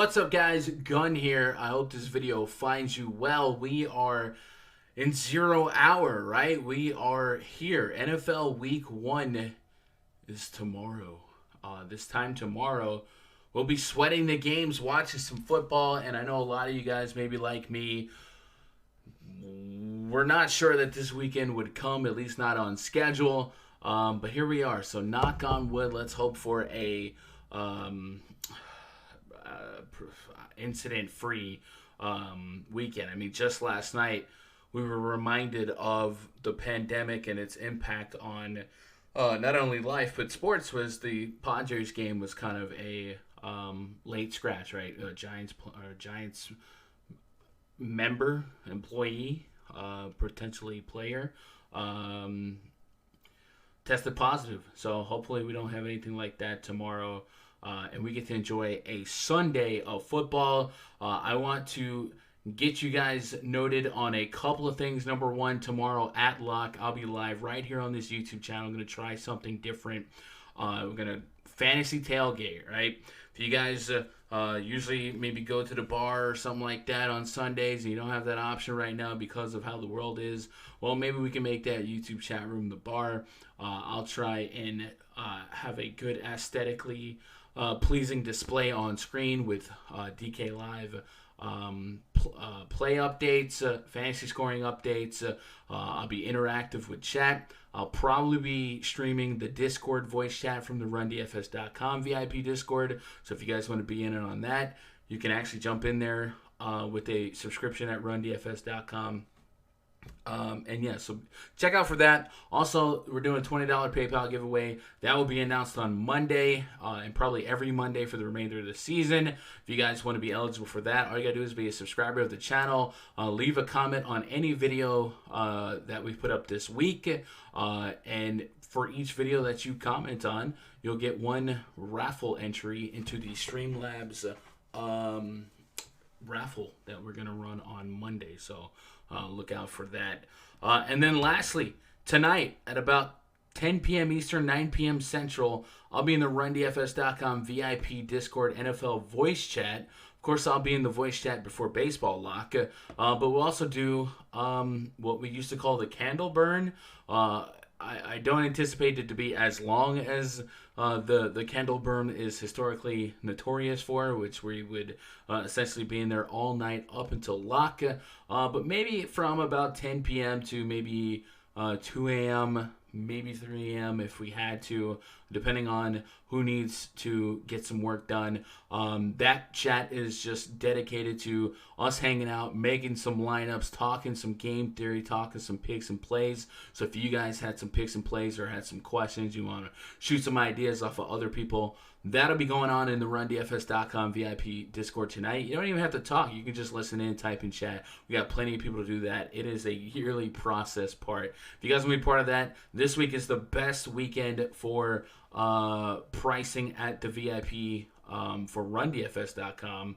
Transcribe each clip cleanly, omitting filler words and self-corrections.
What's up, guys? Gun here. I hope this video finds you well. We are in 0 hour, right? We are here. NFL Week 1 is tomorrow. This time tomorrow, we'll be sweating the games, watching some football, and I know a lot of you guys, maybe like me, we're not sure that this weekend would come, at least not on schedule, but here we are. So knock on wood, let's hope for a incident-free weekend. I mean, just last night we were reminded of the pandemic and its impact on not only life but sports. Was the Padres game was kind of a late scratch, right? Giants member, employee, potentially player, tested positive. So hopefully we don't have anything like that tomorrow. And we get to enjoy a Sunday of football. I want to get you guys noted on a couple of things. Number one, tomorrow at Lock, I'll be live right here on this YouTube channel. I'm going to try something different. We're going to fantasy tailgate, right? If you guys usually maybe go to the bar or something like that on Sundays and you don't have that option right now because of how the world is, well, maybe we can make that YouTube chat room the bar. I'll try and have a good aesthetically pleasing display on screen with DK Live play updates, fantasy scoring updates. I'll be interactive with chat. I'll probably be streaming the Discord voice chat from the RunDFS.com VIP Discord. So if you guys want to be in on that, you can actually jump in there with a subscription at RunDFS.com. And yeah, so check out for that. Also, we're doing a $20 PayPal giveaway. That will be announced on Monday and probably every Monday for the remainder of the season. If you guys want to be eligible for that, all you got to do is be a subscriber of the channel. Leave a comment on any video that we put up this week. And for each video that you comment on, you'll get one raffle entry into the Streamlabs raffle that we're going to run on Monday. So look out for that. And then lastly, tonight at about 10 p.m. Eastern, 9 p.m. Central, I'll be in the RunDFS.com VIP Discord NFL voice chat. Of course, I'll be in the voice chat before baseball lock. But we'll also do what we used to call the candle burn. I don't anticipate it to be as long as the candle burn is historically notorious for, which we would essentially be in there all night up until lock. But maybe from about 10 p.m. to maybe 2 a.m., maybe 3 a.m. if we had to, depending on who needs to get some work done. That chat is just dedicated to us hanging out, making some lineups, talking some game theory, talking some picks and plays. So if you guys had some picks and plays or had some questions, you want to shoot some ideas off of other people, that'll be going on in the RunDFS.com VIP Discord tonight. You don't even have to talk. You can just listen in, type in chat. We got plenty of people to do that. It is a yearly process part. If you guys want to be part of that, this week is the best weekend for pricing at the VIP for RunDFS.com.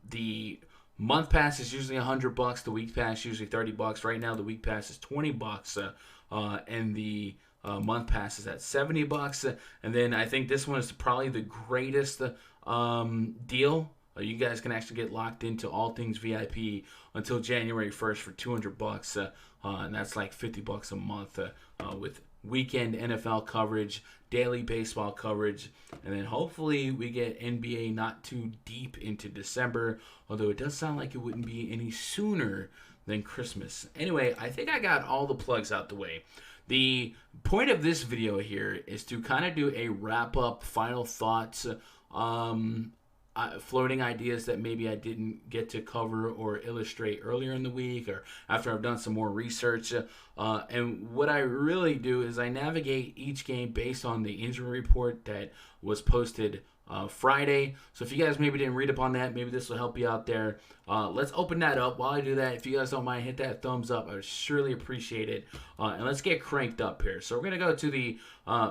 The month pass is usually $100. The week pass usually $30. Right now, the week pass is $20, and the month pass is at $70. And then I think this one is probably the greatest deal. You guys can actually get locked into all things VIP until January 1st for $200, and that's like $50 a month with weekend NFL coverage, daily baseball coverage, and then hopefully we get NBA not too deep into December, although it does sound like it wouldn't be any sooner than Christmas. Anyway, I think I got all the plugs out the way. The point of this video here is to kind of do a wrap-up, final thoughts, floating ideas that maybe I didn't get to cover or illustrate earlier in the week or after I've done some more research. And what I really do is I navigate each game based on the injury report that was posted Friday. So if you guys maybe didn't read up on that, maybe this will help you out there. Let's open that up. While I do that, if you guys don't mind, hit that thumbs up. I would surely appreciate it. And let's get cranked up here. So we're going to go to the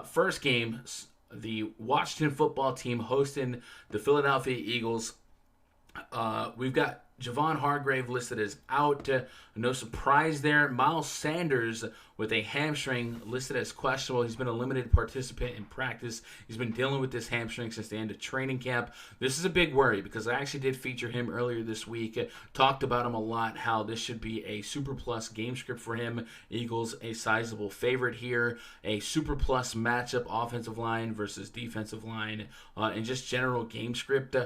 first game, the Washington football team hosting the Philadelphia Eagles. We've got Javon Hargrave listed as out. No surprise there. Miles Sanders with a hamstring listed as questionable. He's been a limited participant in practice. He's been dealing with this hamstring since the end of training camp. This is a big worry because I actually did feature him earlier this week. Talked about him a lot, how this should be a super plus game script for him. Eagles a sizable favorite here. A super plus matchup, offensive line versus defensive line, and just general game script.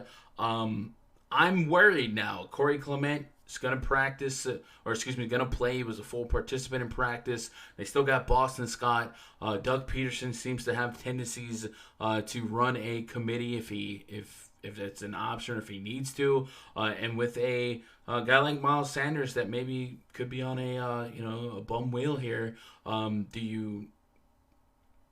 I'm worried now. Corey Clement is going to practice, going to play. He was a full participant in practice. They still got Boston Scott. Doug Peterson seems to have tendencies to run a committee if it's an option, if he needs to. And with a guy like Miles Sanders that maybe could be on a bum wheel here, do you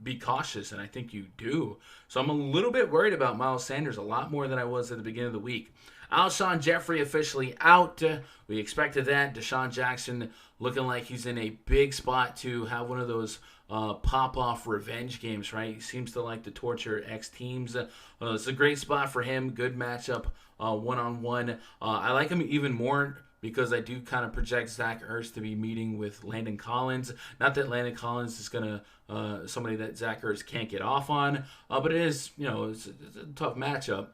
be cautious? And I think you do. So I'm a little bit worried about Miles Sanders, a lot more than I was at the beginning of the week. Alshon Jeffrey officially out. We expected that. Deshaun Jackson looking like he's in a big spot to have one of those pop-off revenge games, right? He seems to like to torture ex-teams. It's a great spot for him. Good matchup, one-on-one. I like him even more because I do kind of project Zach Ertz to be meeting with Landon Collins. Not that Landon Collins is going to somebody that Zach Ertz can't get off on, but it is, it's a tough matchup.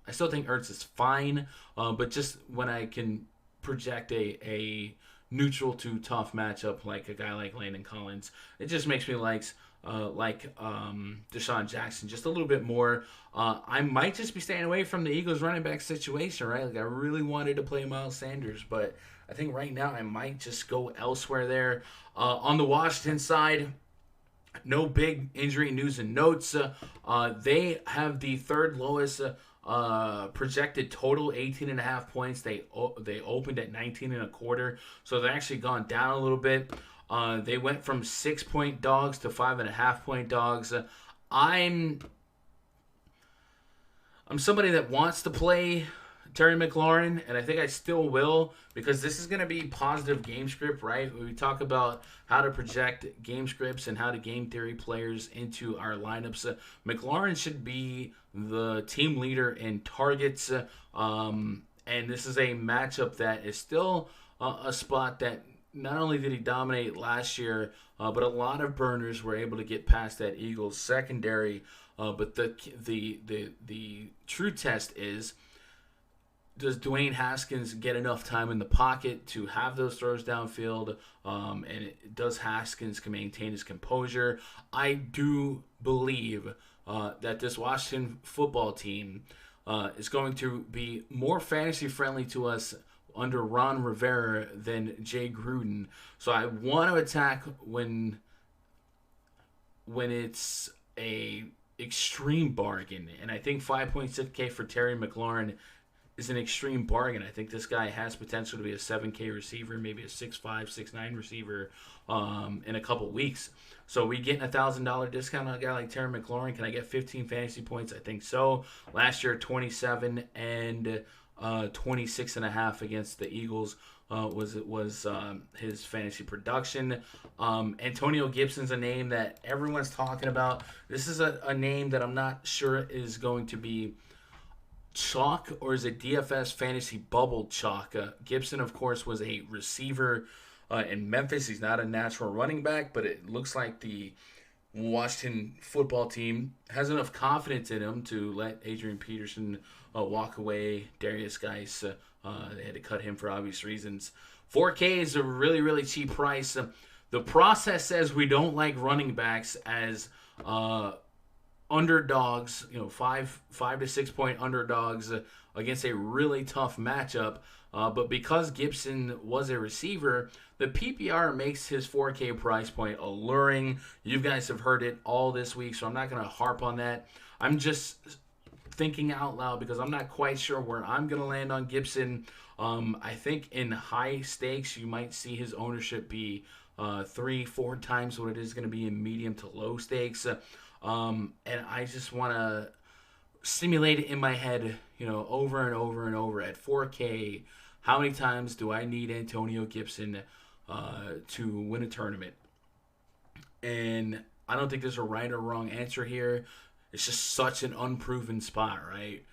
I still think Ertz is fine, but just when I can project a neutral to tough matchup like a guy like Landon Collins, it just makes me like Deshaun Jackson just a little bit more. I might just be staying away from the Eagles running back situation, right? Like I really wanted to play Miles Sanders, but I think right now I might just go elsewhere there. On the Washington side, no big injury news and notes. They have the third lowest projected total, 18.5 points. They opened at 19.25, so they've actually gone down a little bit. They went from 6-point dogs to 5.5-point dogs. I'm somebody that wants to play Terry McLaurin, and I think I still will because this is going to be positive game script, right? We talk about how to project game scripts and how to game theory players into our lineups. McLaurin should be the team leader in targets, and this is a matchup that is still a spot that not only did he dominate last year, but a lot of burners were able to get past that Eagles secondary. But the true test is, does Dwayne Haskins get enough time in the pocket to have those throws downfield? Does Haskins can maintain his composure? I do believe that this Washington football team is going to be more fantasy friendly to us under Ron Rivera than Jay Gruden. So I want to attack when it's a extreme bargain, and I think 5.6K for Terry McLaurin is an extreme bargain. I think this guy has potential to be a 7K receiver, maybe a 6'5", 6'9" receiver in a couple weeks. So we getting $1,000 discount on a guy like Terry McLaurin. Can I get 15 fantasy points? I think so. Last year, 27 and 26.5 against the Eagles was his fantasy production. Antonio Gibson's a name that everyone's talking about. This is a name that I'm not sure is going to be chalk or is a DFS fantasy bubble chalk. Gibson, of course, was a receiver in Memphis. He's not a natural running back, but it looks like the Washington football team has enough confidence in him to let Adrian Peterson walk away. Darius Geis, they had to cut him for obvious reasons. 4K is a really, really cheap price. The process says we don't like running backs as underdogs, 5 to 6 point underdogs against a really tough matchup. But because Gibson was a receiver, the PPR makes his 4K price point alluring. You guys have heard it all this week, so I'm not going to harp on that. I'm just thinking out loud because I'm not quite sure where I'm going to land on Gibson. I think in high stakes, you might see his ownership be 3-4 times what it is going to be in medium to low stakes. And I just want to simulate it in my head, over and over and over at 4K. How many times do I need Antonio Gibson to win a tournament? And I don't think there's a right or wrong answer here. It's just such an unproven spot, right?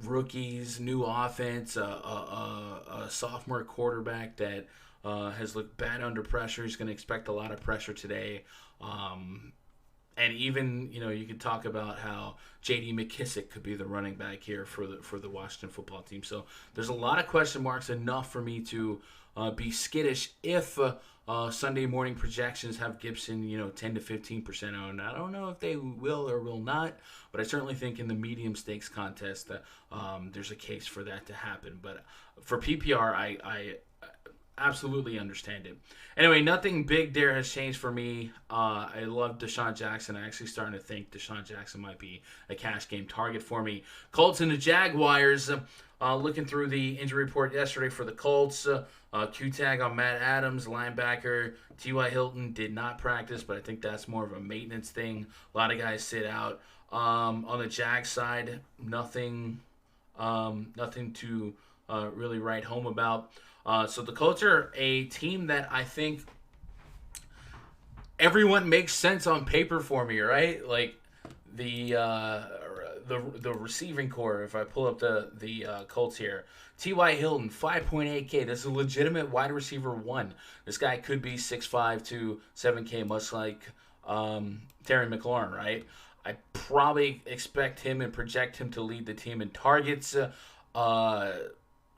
rookies, new offense, a sophomore quarterback that has looked bad under pressure. He's going to expect a lot of pressure today. And even, you could talk about how J.D. McKissick could be the running back here for the Washington football team. So there's a lot of question marks, enough for me to be skittish if Sunday morning projections have Gibson, 10 to 15% owned. I don't know if they will or will not, but I certainly think in the medium stakes contest there's a case for that to happen. But for PPR, I absolutely understand it. Anyway, nothing big there has changed for me. I love Deshaun Jackson. I'm actually starting to think Deshaun Jackson might be a cash game target for me. Colts and the Jaguars. Looking through the injury report yesterday for the Colts, Q-tag on Matt Adams, linebacker. T.Y. Hilton did not practice, but I think that's more of a maintenance thing. A lot of guys sit out. On the Jag side, nothing to really write home about. So the Colts are a team that I think everyone makes sense on paper for me, right? Like the receiving core. If I pull up the Colts here, T.Y. Hilton, 5.8K. This is a legitimate wide receiver one. This guy could be 6'5 to 7K, much like Terry McLaurin, right? I probably expect him and project him to lead the team in targets.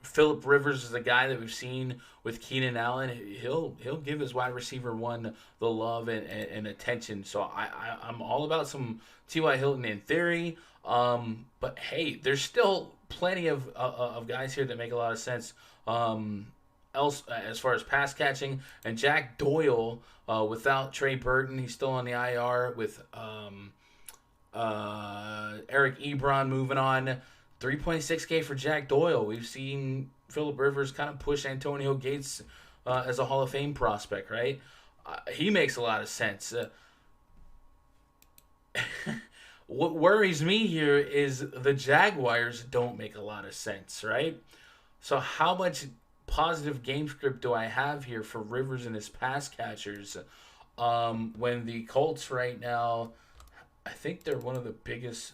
Phillip Rivers is a guy that we've seen with Keenan Allen. He'll give his wide receiver one the love and attention. So I'm all about some T.Y. Hilton in theory. But hey, there's still plenty of guys here that make a lot of sense. Else as far as pass catching, and Jack Doyle without Trey Burton, he's still on the IR with Eric Ebron moving on. 3.6K for Jack Doyle. We've seen Phillip Rivers kind of push Antonio Gates as a Hall of Fame prospect, right? He makes a lot of sense. What worries me here is the Jaguars don't make a lot of sense, right? So how much positive game script do I have here for Rivers and his pass catchers when the Colts right now, I think they're one of the biggest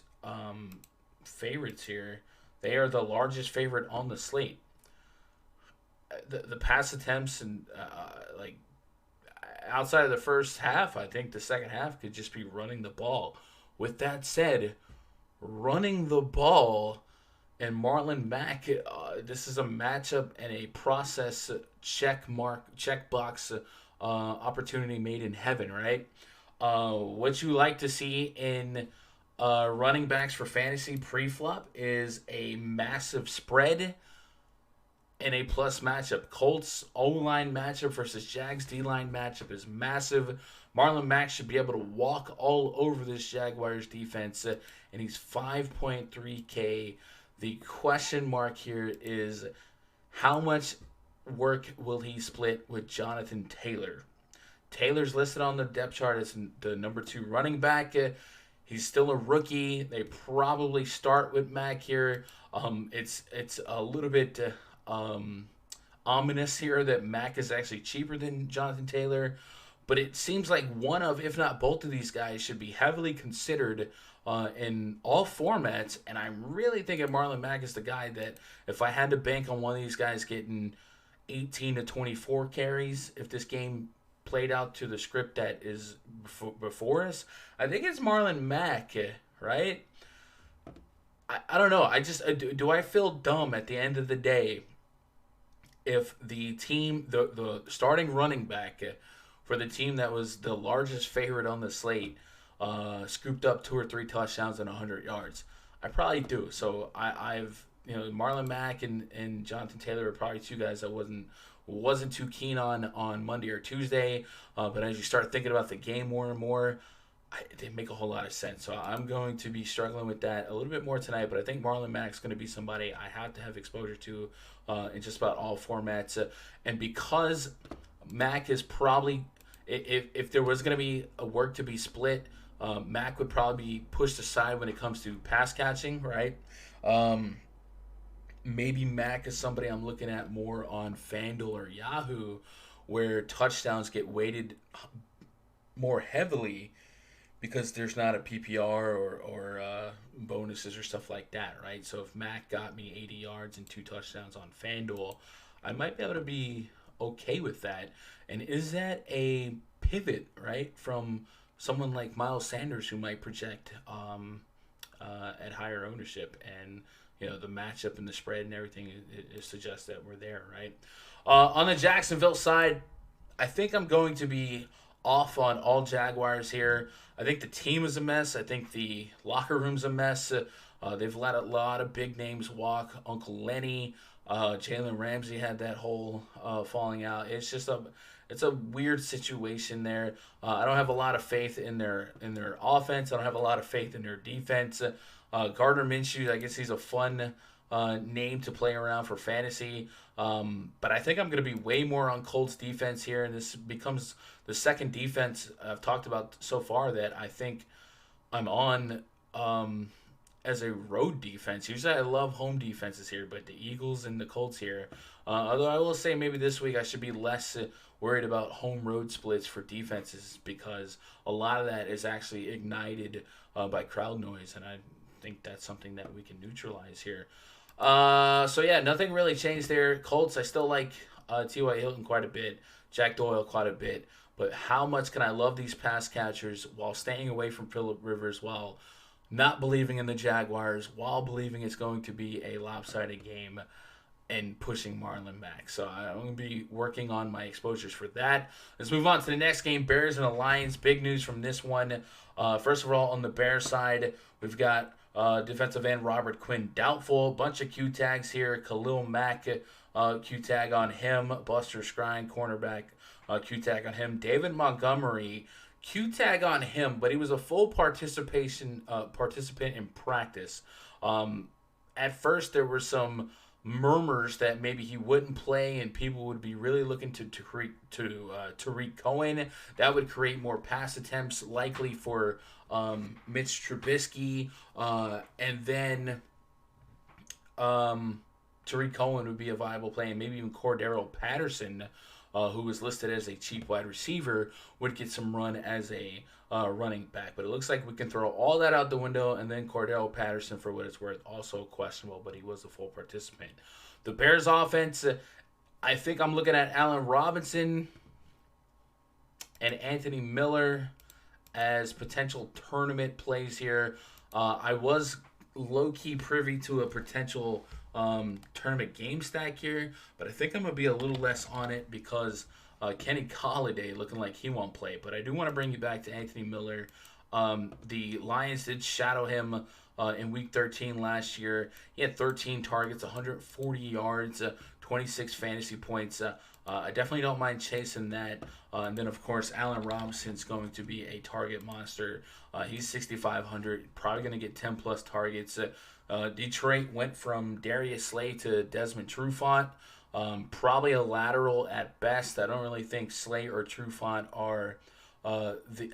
favorites here. They are the largest favorite on the slate. The pass attempts and like outside of the first half, I think the second half could just be running the ball. With that said, running the ball and Marlon Mack, this is a matchup and a process checkbox opportunity made in heaven, right? What you like to see in running backs for fantasy pre-flop is a massive spread and a plus matchup. Colts O-line matchup versus Jags D-line matchup is massive. Marlon Mack should be able to walk all over this Jaguars defense, and he's 5.3K. The question mark here is how much work will he split with Jonathan Taylor? Taylor's listed on the depth chart as the number 2 running back. He's still a rookie. They probably start with Mack here. It's a little bit ominous here that Mack is actually cheaper than Jonathan Taylor. But it seems like one of, if not both of these guys, should be heavily considered in all formats. And I'm really thinking Marlon Mack is the guy that if I had to bank on one of these guys getting 18 to 24 carries, if this game played out to the script that is before us, I think it's Marlon Mack, right? I don't know. I just do I feel dumb at the end of the day if the team, the starting running back for the team that was the largest favorite on the slate scooped up 2 or 3 touchdowns and 100 yards? I probably do. So I've Marlon Mack and Jonathan Taylor are probably 2 guys I wasn't too keen on Monday or Tuesday, but as you start thinking about the game more and more, they make a whole lot of sense. So I'm going to be struggling with that a little bit more tonight, but I think Marlon Mack's going to be somebody I have to have exposure to in just about all formats. And because Mack is probably, if there was going to be a work to be split, Mack would probably be pushed aside when it comes to pass catching, right? Maybe Mack is somebody I'm looking at more on FanDuel or Yahoo, where touchdowns get weighted more heavily because there's not a PPR or bonuses or stuff like that, right? So if Mac got me 80 yards and 2 touchdowns on FanDuel, I might be able to be okay with that. And is that a pivot, right, from someone like Miles Sanders who might project at higher ownership? And the matchup and the spread and everything it suggests that we're there, right? On the Jacksonville side, I think I'm going to be off on all Jaguars here. I think the team is a mess. I think the locker room's a mess. They've let a lot of big names walk. Uncle Lenny, Jalen Ramsey had that whole falling out. It's a weird situation there. I don't have a lot of faith in their offense. I don't have a lot of faith in their defense. Gardner Minshew, I guess he's a fun name to play around for fantasy. But I think I'm going to be way more on Colts defense here, and this becomes the second defense I've talked about so far that I think I'm on as a road defense. Usually I love home defenses here, but the Eagles and the Colts here. Although I will say maybe this week I should be less worried about home-road splits for defenses because a lot of that is actually ignited by crowd noise, and I think that's something that we can neutralize here. So yeah, nothing really changed there. Colts, I still like T.Y. Hilton quite a bit, Jack Doyle quite a bit, but how much can I love these pass catchers while staying away from Phillip Rivers, while not believing in the Jaguars, while believing it's going to be a lopsided game, and pushing Marlon back. So I'm going to be working on my exposures for that. Let's move on to the next game, Bears and the Lions. Big news from this one. First of all, on the Bears side, we've got defensive end Robert Quinn doubtful. Bunch of Q tags here. Khalil Mack Q tag on him. Buster Skrine cornerback Q tag on him. David Montgomery Q tag on him, but he was a full participant in practice. At first, there were some murmurs that maybe he wouldn't play, and people would be really looking to Tariq Cohen. That would create more pass attempts, likely for Mitch Trubisky, and then Tariq Cohen would be a viable play, and maybe even Cordero Patterson, who was listed as a cheap wide receiver, would get some run as a running back. But it looks like we can throw all that out the window, and then Cordero Patterson, for what it's worth, also questionable, but he was a full participant. The Bears offense, I think I'm looking at Allen Robinson and Anthony Miller as potential tournament plays here. I was low-key privy to a potential tournament game stack here, but I think I'm going to be a little less on it because Kenny Golladay looking like he won't play. But I do want to bring you back to Anthony Miller. The Lions did shadow him in Week 13 last year. He had 13 targets, 140 yards, 26 fantasy points. I definitely don't mind chasing that. And then, of course, Allen Robinson's going to be a target monster. He's 6,500, probably going to get 10-plus targets. Detroit went from Darius Slay to Desmond Trufant. Probably a lateral at best. I don't really think Slay or Trufant are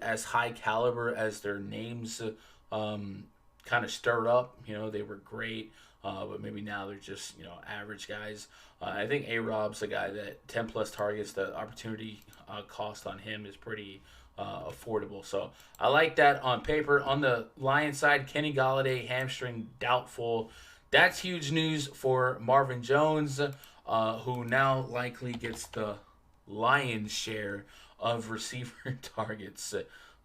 as high caliber as their names kind of stir up. They were great, but maybe now they're just average guys. I think A-Rob's a guy that 10-plus targets, the opportunity cost on him is pretty affordable. So I like that on paper. On the Lions side, Kenny Golladay, hamstring doubtful. That's huge news for Marvin Jones, who now likely gets the lion's share of receiver targets.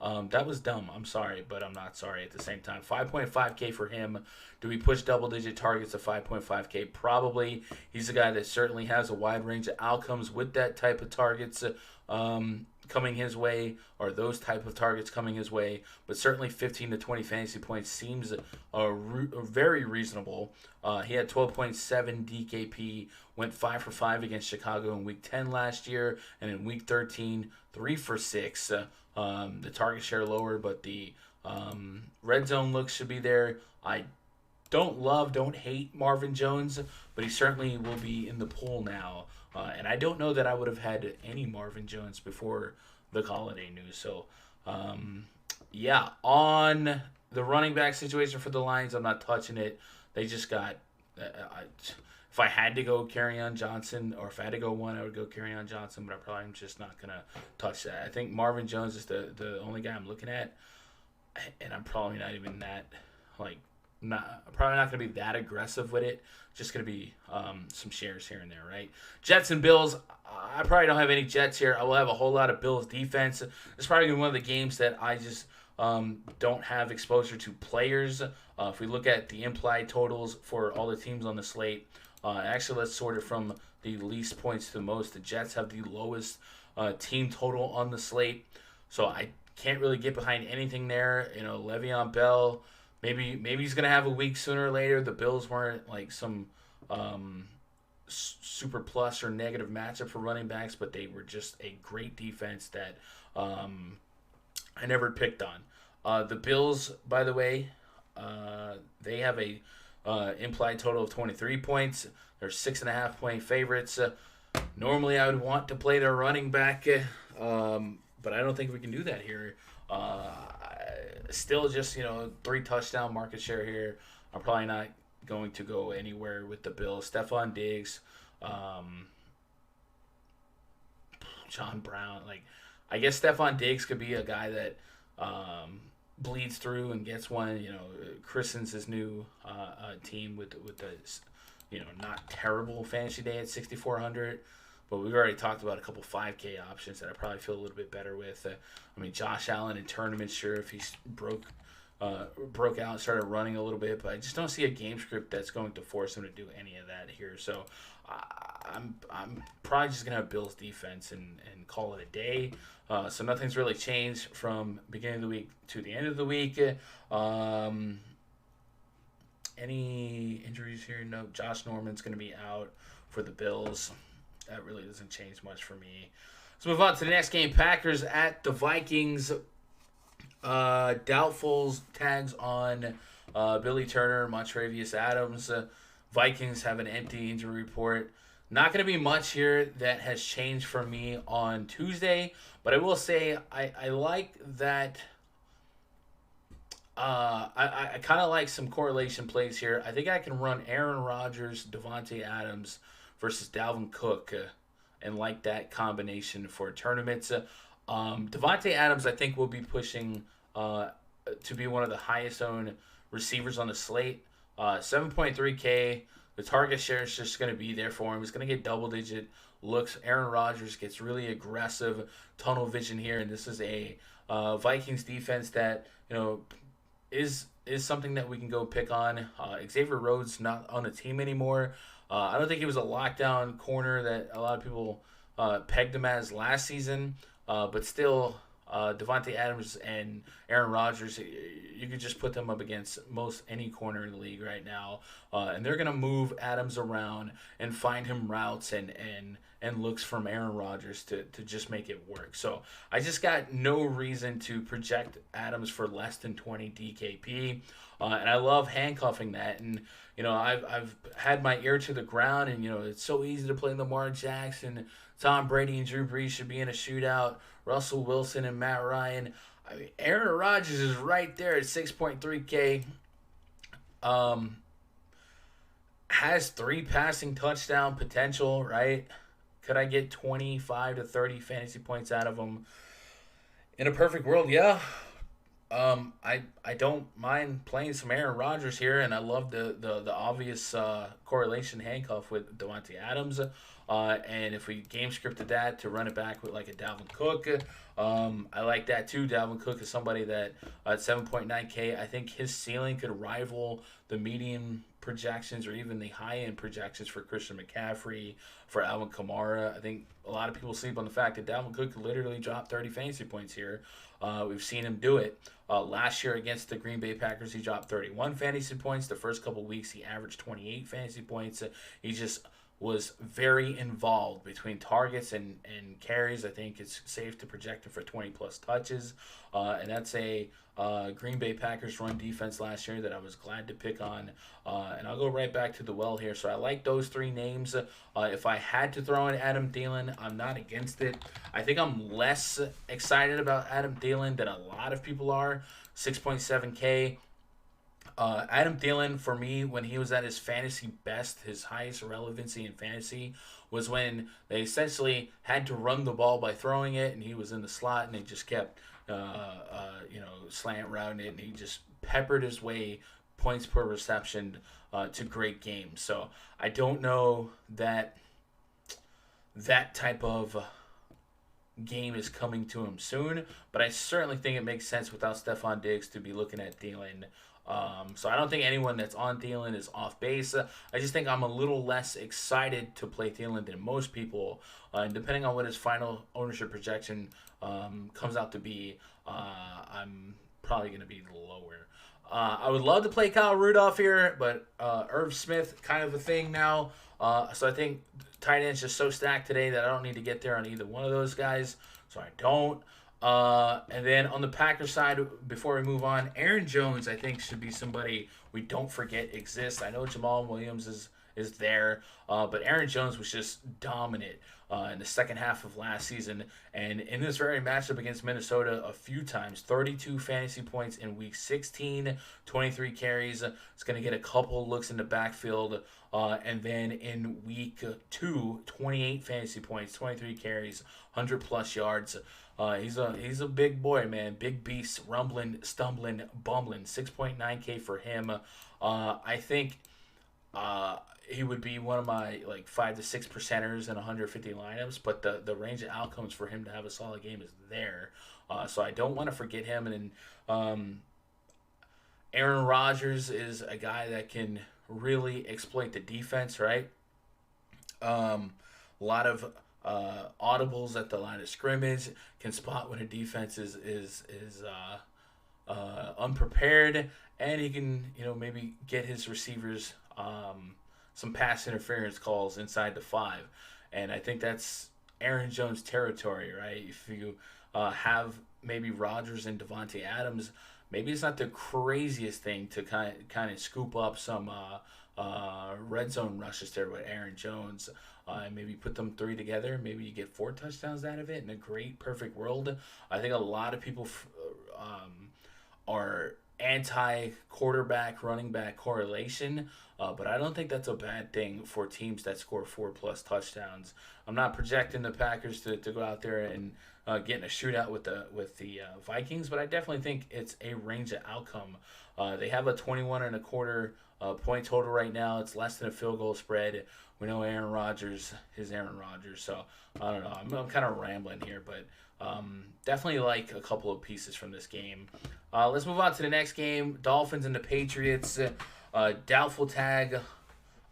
That was dumb. I'm sorry, but I'm not sorry at the same time. 5.5K for him. Do we push double-digit targets to 5.5K? Probably. He's a guy that certainly has a wide range of outcomes with that type of targets coming his way, or those type of targets coming his way. But certainly 15 to 20 fantasy points seems very reasonable. He had 12.7 DKP, went 5 for 5 against Chicago in Week 10 last year, and in Week 13, 3 for 6. The target share lower, but the red zone looks should be there. I don't hate Marvin Jones, but he certainly will be in the pool now. And I don't know that I would have had any Marvin Jones before the Golladay news. So, yeah, on the running back situation for the Lions, I'm not touching it. They just got if I had to go Kerryon Johnson, or if I had to go one, I would go Kerryon Johnson, but I probably am just not going to touch that. I think Marvin Jones is the only guy I'm looking at. and I'm probably not even that like probably not going to be that aggressive with it. Just going to be some shares here and there, right? Jets and Bills. I probably don't have any Jets here. I will have a whole lot of Bills defense. It's probably one of the games that I just don't have exposure to players. If we look at the implied totals for all the teams on the slate, actually let's sort it from the least points to the most. The Jets have the lowest team total on the slate, so I can't really get behind anything there. Le'Veon Bell, maybe he's gonna have a week sooner or later. The Bills weren't like some super plus or negative matchup for running backs, but they were just a great defense that I never picked on. The Bills, by the way, they have a implied total of 23 points. They're 6.5-point favorites. Normally, I would want to play their running back, but I don't think we can do that here. Still just, 3 touchdown market share here. I'm probably not going to go anywhere with the Bills. Stephon Diggs, John Brown. I guess Stephon Diggs could be a guy that bleeds through and gets one. Christens his new team with the not terrible fantasy day at 6,400. But we've already talked about a couple 5K options that I probably feel a little bit better with. Josh Allen in tournaments, sure, if he's broke out and started running a little bit, but I just don't see a game script that's going to force him to do any of that here. So I'm probably just gonna have Bills defense and call it a day. So nothing's really changed from beginning of the week to the end of the week. Any injuries here? No. Josh Norman's gonna be out for the Bills. That really doesn't change much for me. Let's move on to the next game. Packers at the Vikings. Doubtful tags on Billy Turner, Montravius Adams. Vikings have an empty injury report. Not going to be much here that has changed for me on Tuesday, but I will say I like that. I kind of like some correlation plays here. I think I can run Aaron Rodgers, Devontae Adams versus Dalvin Cook and like that combination for tournaments. Devontae Adams, I think, will be pushing to be one of the highest owned receivers on the slate. 7.3K. The target share is just going to be there for him. He's going to get double-digit looks. Aaron Rodgers gets really aggressive tunnel vision here, and this is a Vikings defense that is something that we can go pick on. Xavier Rhodes not on the team anymore. I don't think he was a lockdown corner that a lot of people pegged him as last season, but still, Devontae Adams and Aaron Rodgers, you could just put them up against most any corner in the league right now, and they're going to move Adams around and find him routes and looks from Aaron Rodgers to just make it work. So I just got no reason to project Adams for less than 20 DKP, and I love handcuffing that. And I've had my ear to the ground, and it's so easy to play Lamar Jackson. Tom Brady and Drew Brees should be in a shootout. Russell Wilson and Matt Ryan. Aaron Rodgers is right there at 6.3K. Has 3 passing touchdown potential, right? Could I get 25 to 30 fantasy points out of him? In a perfect world, yeah. I don't mind playing some Aaron Rodgers here, and I love the obvious correlation handcuff with Devontae Adams. And if we game scripted that to run it back with like a Dalvin Cook, I like that too. Dalvin Cook is somebody that at 7.9K, I think his ceiling could rival the median projections or even the high-end projections for Christian McCaffrey, for Alvin Kamara. I think a lot of people sleep on the fact that Dalvin Cook could literally drop 30 fantasy points here. We've seen him do it. Last year against the Green Bay Packers, he dropped 31 fantasy points. The first couple weeks, he averaged 28 fantasy points. He just was very involved between targets and carries. I think it's safe to project him for 20-plus touches. And that's a Green Bay Packers run defense last year that I was glad to pick on. And I'll go right back to the well here. So I like those 3 names. If I had to throw in Adam Thielen, I'm not against it. I think I'm less excited about Adam Thielen than a lot of people are. 6.7K. Adam Thielen, for me, when he was at his fantasy best, his highest relevancy in fantasy, was when they essentially had to run the ball by throwing it, and he was in the slot, and they just kept slant route, and he just peppered his way points per reception to great games. So I don't know that type of game is coming to him soon, but I certainly think it makes sense without Stephon Diggs to be looking at Thielen. So I don't think anyone that's on Thielen is off base. I just think I'm a little less excited to play Thielen than most people. And depending on what his final ownership projection comes out to be, I'm probably going to be lower. I would love to play Kyle Rudolph here, but Irv Smith kind of a thing now. So I think tight end's just so stacked today that I don't need to get there on either one of those guys. So I don't. And then on the Packers side, before we move on, Aaron Jones, I think, should be somebody we don't forget exists. I know Jamal Williams is there, but Aaron Jones was just dominant in the second half of last season. And in this very matchup against Minnesota a few times, 32 fantasy points in week 16, 23 carries. It's going to get a couple looks in the backfield. And then in week 2, 28 fantasy points, 23 carries, 100-plus yards. He's a big boy, man. Big beast, rumbling, stumbling, bumbling. 6.9K for him. I think he would be one of my 5 to 6 percenters in 150 lineups, but the range of outcomes for him to have a solid game is there. So I don't want to forget him. And then Aaron Rodgers is a guy that can really exploit the defense, right? A lot of audibles at the line of scrimmage, can spot when a defense is unprepared, and he can maybe get his receivers some pass interference calls inside the 5, and I think that's Aaron Jones territory, right? If you have maybe Rodgers and Devontae Adams, maybe it's not the craziest thing to kind of scoop up some red zone rushes there with Aaron Jones. And maybe put them 3 together. Maybe you get 4 touchdowns out of it in a great, perfect world. I think a lot of people are anti-quarterback, running back correlation, but I don't think that's a bad thing for teams that score 4+ touchdowns. I'm not projecting the Packers to go out there and get in a shootout with the Vikings, but I definitely think it's a range of outcome. They have a 21.25 point total right now. It's less than a field goal spread. We know Aaron Rodgers is Aaron Rodgers, so I don't know. I'm kind of rambling here, but definitely like a couple of pieces from this game. Let's move on to the next game. Dolphins and the Patriots. Doubtful tag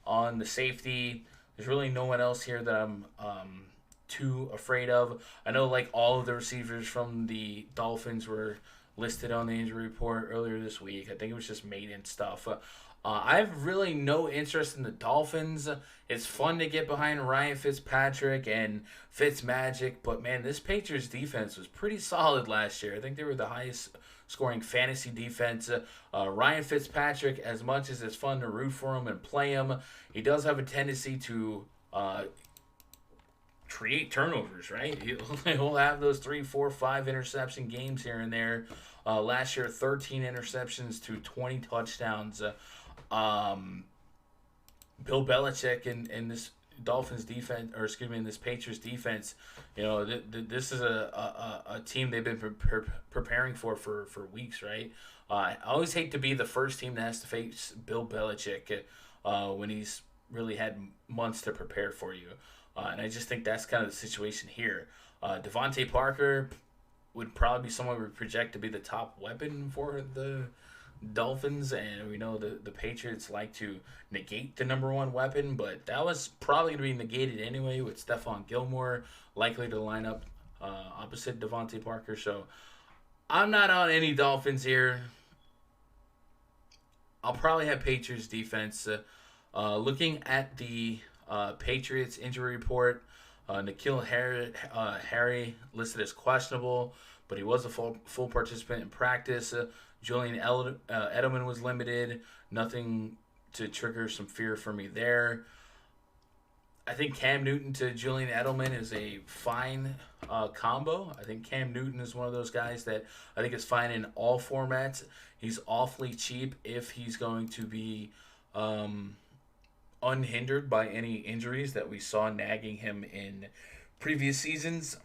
on the safety. There's really no one else here that I'm too afraid of. I know all of the receivers from the Dolphins were listed on the injury report earlier this week. I think it was just maintenance stuff. I have really no interest in the Dolphins. It's fun to get behind Ryan Fitzpatrick and Fitzmagic, but man, this Patriots defense was pretty solid last year. I think they were the highest scoring fantasy defense. Ryan Fitzpatrick, as much as it's fun to root for him and play him, he does have a tendency to create turnovers, right? He'll have those 3, 4, 5 interception games here and there. Last year, 13 interceptions to 20 touchdowns. Bill Belichick in this Dolphins defense, or excuse me, in this Patriots defense, this is a team they've been preparing for weeks, right? I always hate to be the first team that has to face Bill Belichick when he's really had months to prepare for you. And I just think that's kind of the situation here. Devontae Parker would probably be someone we project to be the top weapon for the Dolphins, and we know the Patriots like to negate the number one weapon, but that was probably going to be negated anyway with Stephon Gilmore likely to line up opposite Devontae Parker. So I'm not on any Dolphins here. I'll probably have Patriots defense. Looking at the Patriots injury report, N'Keal Harry listed as questionable, but he was a full participant in practice. Julian Edelman was limited. Nothing to trigger some fear for me there. I think Cam Newton to Julian Edelman is a fine combo. I think Cam Newton is one of those guys that I think is fine in all formats. He's awfully cheap if he's going to be unhindered by any injuries that we saw nagging him in previous seasons.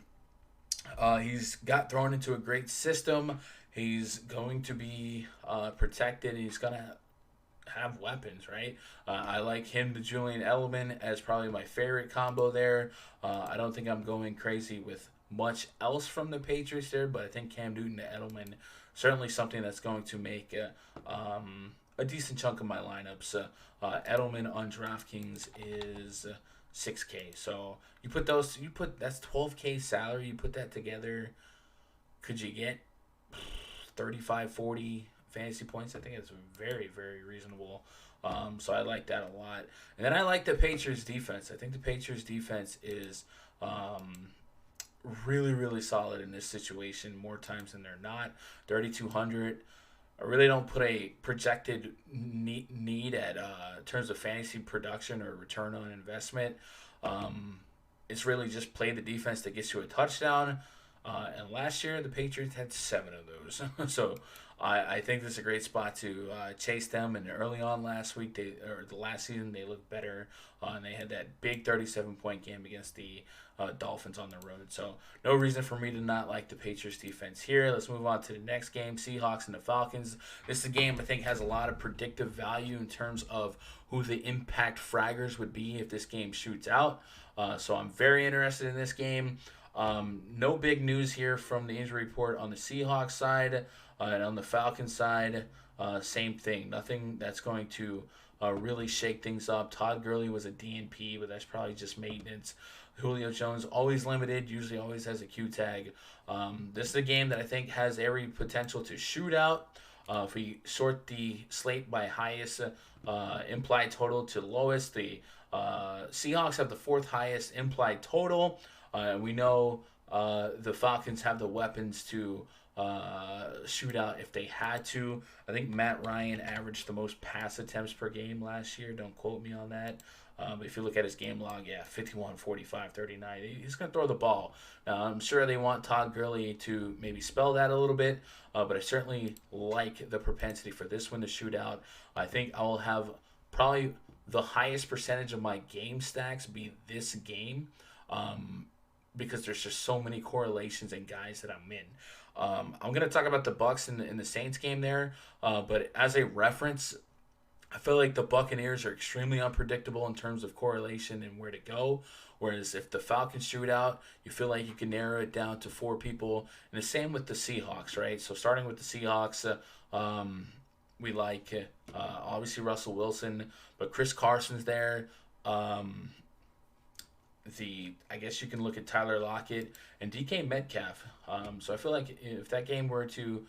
He's got thrown into a great system. He's going to be protected. He's going to have weapons, right? I like him to Julian Edelman as probably my favorite combo there. I don't think I'm going crazy with much else from the Patriots there, but I think Cam Newton to Edelman certainly something that's going to make a decent chunk of my lineups. Edelman on DraftKings is 6K. So that's 12K salary. You put that together, could you get 35, 40 fantasy points? I think it's very, very reasonable. So I like that a lot. And then I like the Patriots defense. I think the Patriots defense is really, really solid in this situation more times than they're not. 3,200. I really don't put a projected need at in terms of fantasy production or return on investment. It's really just play the defense that gets you a touchdown. And last year, the Patriots had 7 of those. So I think this is a great spot to chase them. And early on last week, the last season, they looked better. And they had that big 37-point game against the Dolphins on the road. So no reason for me to not like the Patriots defense here. Let's move on to the next game, Seahawks and the Falcons. This is a game I think has a lot of predictive value in terms of who the impact fraggers would be if this game shoots out. So I'm very interested in this game. No big news here from the injury report on the Seahawks side. And on the Falcons side, same thing. Nothing that's going to really shake things up. Todd Gurley was a DNP, but that's probably just maintenance. Julio Jones, always limited, usually always has a Q tag. This is a game that I think has every potential to shoot out. If we sort the slate by highest implied total to lowest, the Seahawks have the 4th highest implied total. We know the Falcons have the weapons to shoot out if they had to. I think Matt Ryan averaged the most pass attempts per game last year. Don't quote me on that. If you look at his game log, 51, 45, 39. He's going to throw the ball. Now, I'm sure they want Todd Gurley to maybe spell that a little bit, but I certainly like the propensity for this one to shoot out. I think I will have probably the highest percentage of my game stacks be this game because there's just so many correlations and guys that I'm in. I'm going to talk about the Bucs in the Saints game there, but as a reference, I feel like the Buccaneers are extremely unpredictable in terms of correlation and where to go. Whereas if the Falcons shoot out, you feel like you can narrow it down to 4 people. And the same with the Seahawks, right? So starting with the Seahawks, we like obviously Russell Wilson, but Chris Carson's there. I guess you can look at Tyler Lockett and DK Metcalf. So I feel like if that game were to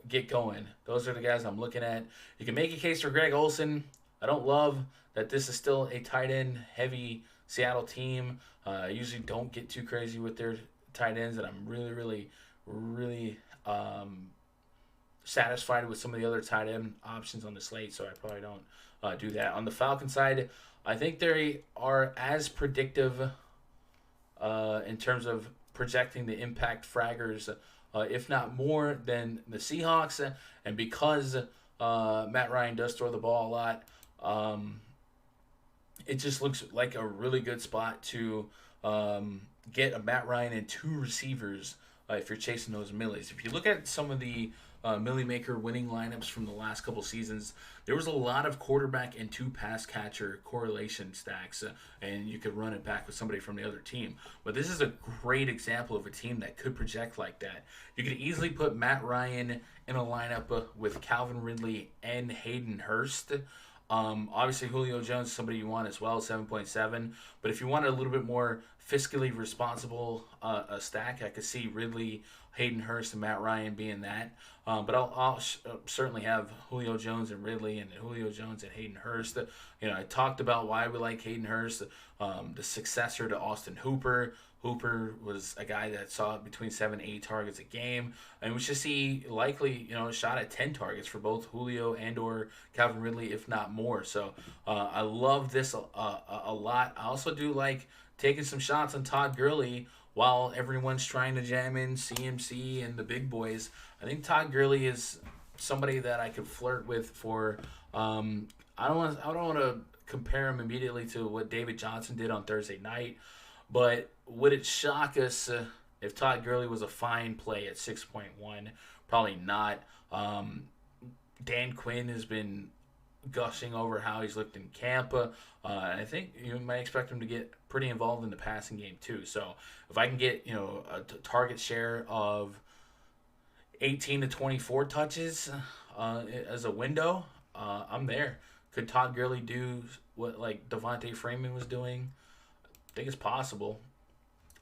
get going, those are the guys I'm looking at. You can make a case for Greg Olsen. I don't love that this is still a tight end heavy Seattle team. I usually don't get too crazy with their tight ends, and I'm really, really satisfied with some of the other tight end options on the slate, so I probably don't do that. On the Falcon side, I think they are as predictive in terms of projecting the impact fraggers, if not more, than the Seahawks. And because Matt Ryan does throw the ball a lot, it just looks like a really good spot to get a Matt Ryan and 2 receivers if you're chasing those millies. If you look at some of the Millie Maker winning lineups from the last couple seasons, there was a lot of quarterback and 2 pass catcher correlation stacks, and you could run it back with somebody from the other team. But this is a great example of a team that could project like that. You could easily put Matt Ryan in a lineup with Calvin Ridley and Hayden Hurst. Obviously, Julio Jones is somebody you want as well, 7.7. But if you want a little bit more fiscally responsible stack, I could see Ridley, Hayden Hurst, and Matt Ryan being that. But I'll certainly have Julio Jones and Ridley and Julio Jones and Hayden Hurst. I talked about why we like Hayden Hurst, the successor to Austin Hooper. Hooper was a guy that saw between 7 and 8 targets a game, and we should see likely a shot at 10 targets for both Julio and or Calvin Ridley, if not more. So I love this a lot. I also do like taking some shots on Todd Gurley while everyone's trying to jam in CMC and the big boys. I think Todd Gurley is somebody that I could flirt with for. I don't want to compare him immediately to what David Johnson did on Thursday night. But would it shock us if Todd Gurley was a fine play at 6.1. Probably not. Dan Quinn has been gushing over how he's looked in camp. And I think you might expect him to get pretty involved in the passing game too. So if I can get a target share of 18 to 24 touches as a window, I'm there. Could Todd Gurley do what like Devontae Freeman was doing? I think it's possible.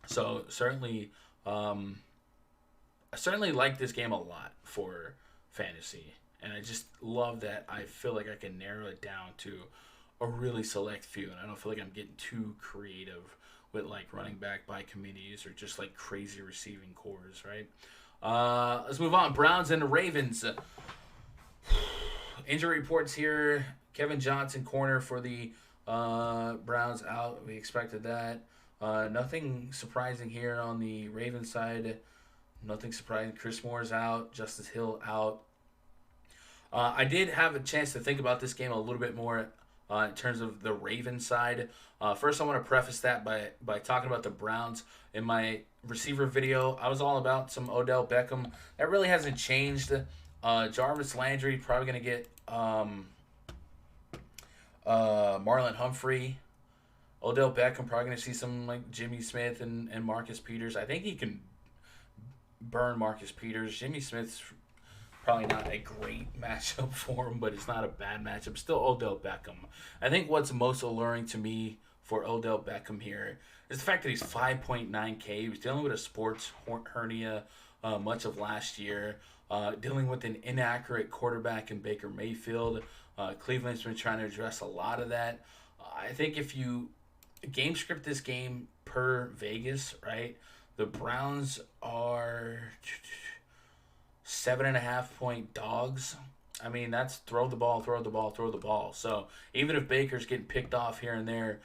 So certainly, I certainly like this game a lot for fantasy, and I just love that I feel like I can narrow it down to a really select few, and I don't feel like I'm getting too creative with like running back by committees or just like crazy receiving cores, right? Let's move on. Browns and the Ravens. Injury reports here. Kevin Johnson, corner for the Browns, out. We expected that. Nothing surprising here on the Ravens side. Nothing surprising. Chris Moore's out. Justice Hill out. I did have a chance to think about this game a little bit more in terms of the Ravens side. First, I want to preface that by talking about the Browns. In my receiver video, I was all about some Odell Beckham. That really hasn't changed. Jarvis Landry probably going to get Marlon Humphrey. Odell Beckham probably going to see some like Jimmy Smith and Marcus Peters. I think he can burn Marcus Peters. Jimmy Smith's probably not a great matchup for him, but it's not a bad matchup. Still Odell Beckham. I think what's most alluring to me for Odell Beckham here is the fact that he's 5.9K. He was dealing with a sports hernia much of last year, dealing with an inaccurate quarterback in Baker Mayfield. Cleveland's been trying to address a lot of that. I think if you game script this game per Vegas, right, the Browns are 7.5-point dogs. I mean, that's throw the ball. So even if Baker's getting picked off here and there,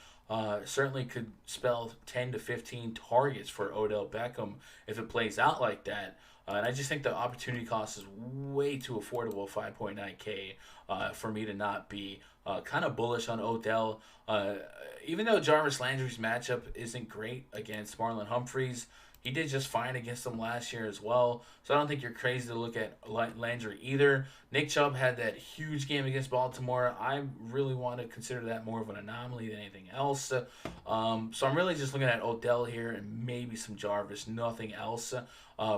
certainly could spell 10 to 15 targets for Odell Beckham if it plays out like that. And I just think the opportunity cost is way too affordable, 5.9K, for me to not be kind of bullish on Odell. Even though Jarvis Landry's matchup isn't great against Marlon Humphreys, he did just fine against them last year as well. So I don't think you're crazy to look at Landry either. Nick Chubb had that huge game against Baltimore. I really want to consider that more of an anomaly than anything else. So I'm really just looking at Odell here and maybe some Jarvis, nothing else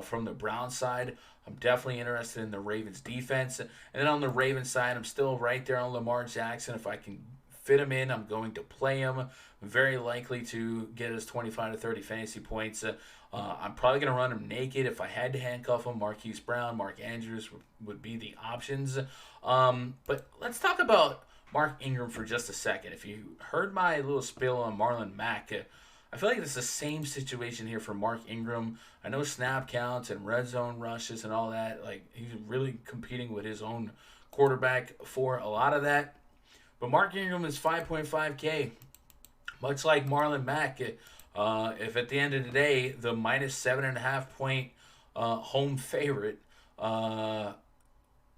from the Browns side. I'm definitely interested in the Ravens defense. And then on the Ravens side, I'm still right there on Lamar Jackson. If I can fit him in, I'm going to play him. Very likely to get us 25 to 30 fantasy points. I'm probably going to run him naked. If I had to handcuff him, Marquise Brown, Mark Andrews would be the options. But let's talk about Mark Ingram for just a second. If you heard my little spiel on Marlon Mack, I feel like it's the same situation here for Mark Ingram. I know snap counts and red zone rushes and all that. Like, he's really competing with his own quarterback for a lot of that. But Mark Ingram is 5.5K. Much like Marlon Mack, if at the end of the day, the minus 7.5-point home favorite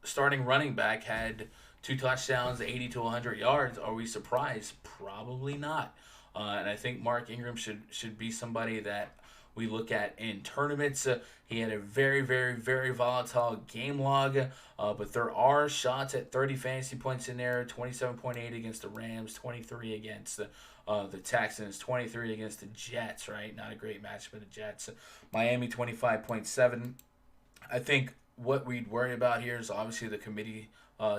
starting running back had 2 touchdowns, 80 to 100 yards, are we surprised? Probably not. And I think Mark Ingram should be somebody that we look at in tournaments. He had a very, very, very volatile game log, but there are shots at 30 fantasy points in there, 27.8 against the Rams, 23 against the Texans, 23 against the Jets, right? Not a great match for the Jets. Miami, 25.7. I think what we'd worry about here is obviously the committee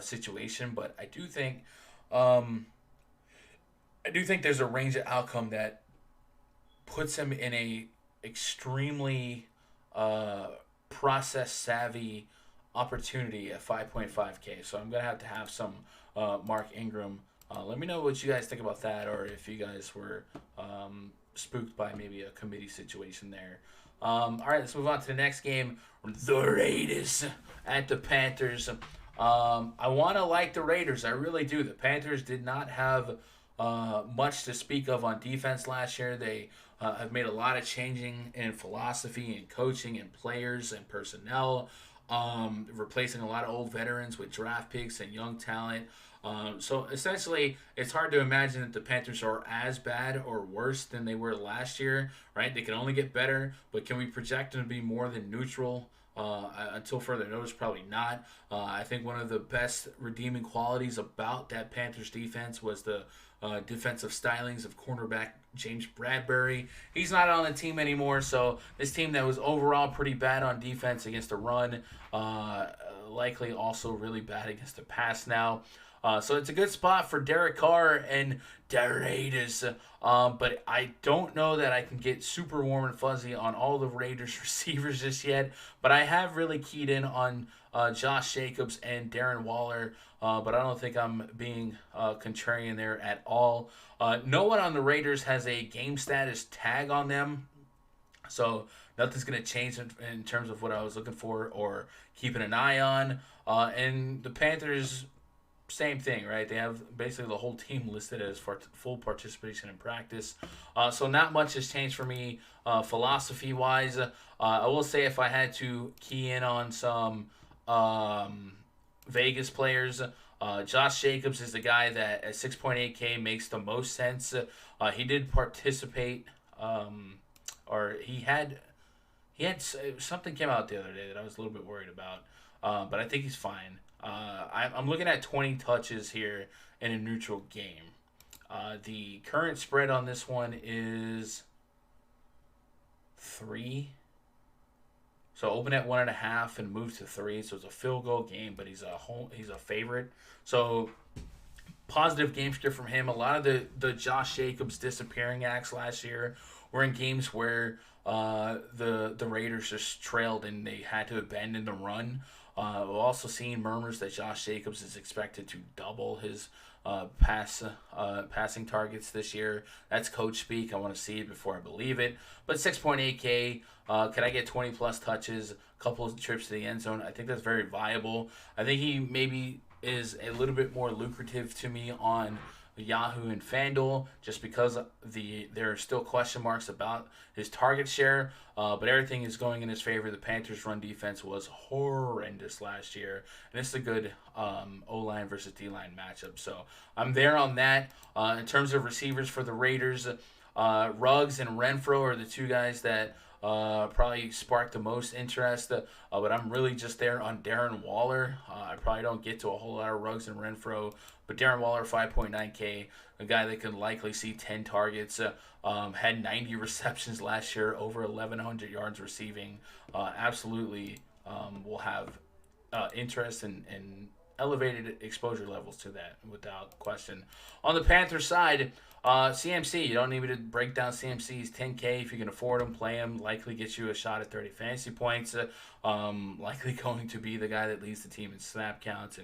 situation, but I do think there's a range of outcome that puts him in a extremely process savvy opportunity at 5.5K. So I'm gonna have to have some Mark Ingram. Let me know what you guys think about that, or if you guys were spooked by maybe a committee situation there. All right, let's move on to the next game. The Raiders at the Panthers. I want to like the Raiders. I really do. The Panthers did not have much to speak of on defense last year. They have made a lot of changing in philosophy and coaching and players and personnel. replacing a lot of old veterans with draft picks and young talent. So essentially, it's hard to imagine that the Panthers are as bad or worse than they were last year, right? They can only get better, but can we project them to be more than neutral? Until further notice, probably not. I think one of the best redeeming qualities about that Panthers defense was the defensive stylings of cornerback James Bradbury. He's not on the team anymore, so this team that was overall pretty bad on defense against the run, likely also really bad against the pass now. So it's a good spot for Derek Carr and the Raiders. But I don't know that I can get super warm and fuzzy on all the Raiders receivers just yet. But I have really keyed in on Josh Jacobs and Darren Waller. But I don't think I'm being contrarian there at all. No one on the Raiders has a game status tag on them. So nothing's going to change in terms of what I was looking for or keeping an eye on. And the Panthers, same thing, right? They have basically the whole team listed as for full participation in practice. So not much has changed for me philosophy-wise. I will say if I had to key in on some Vegas players, Josh Jacobs is the guy that at 6.8K makes the most sense. He did participate, or he had something came out the other day that I was a little bit worried about, but I think he's fine. I'm looking at 20 touches here in a neutral game. The current spread on this one is 3. So open at 1.5 and move to 3. So it's a field goal game, but he's a favorite. So positive game script from him. A lot of the Josh Jacobs disappearing acts last year were in games where the Raiders just trailed and they had to abandon the run. We've also seen murmurs that Josh Jacobs is expected to double his passing targets this year. That's coach speak. I want to see it before I believe it. But 6.8K, can I get 20 plus touches, a couple of trips to the end zone? I think that's very viable. I think he maybe is a little bit more lucrative to me on Yahoo and FanDuel, just because there are still question marks about his target share, but everything is going in his favor. The Panthers' run defense was horrendous last year, and it's a good O-line versus D-line matchup. So I'm there on that. In terms of receivers for the Raiders, Ruggs and Renfro are the two guys that probably sparked the most interest, but I'm really just there on Darren Waller. I probably don't get to a whole lot of Ruggs and Renfro, but Darren Waller, 5.9K, a guy that could likely see 10 targets, had 90 receptions last year, over 1,100 yards receiving. Absolutely will have interest and elevated exposure levels to that without question. On the Panthers side, CMC, you don't need me to break down CMC's 10K. If you can afford him, play him. Likely gets you a shot at 30 fantasy points. Likely going to be the guy that leads the team in snap counts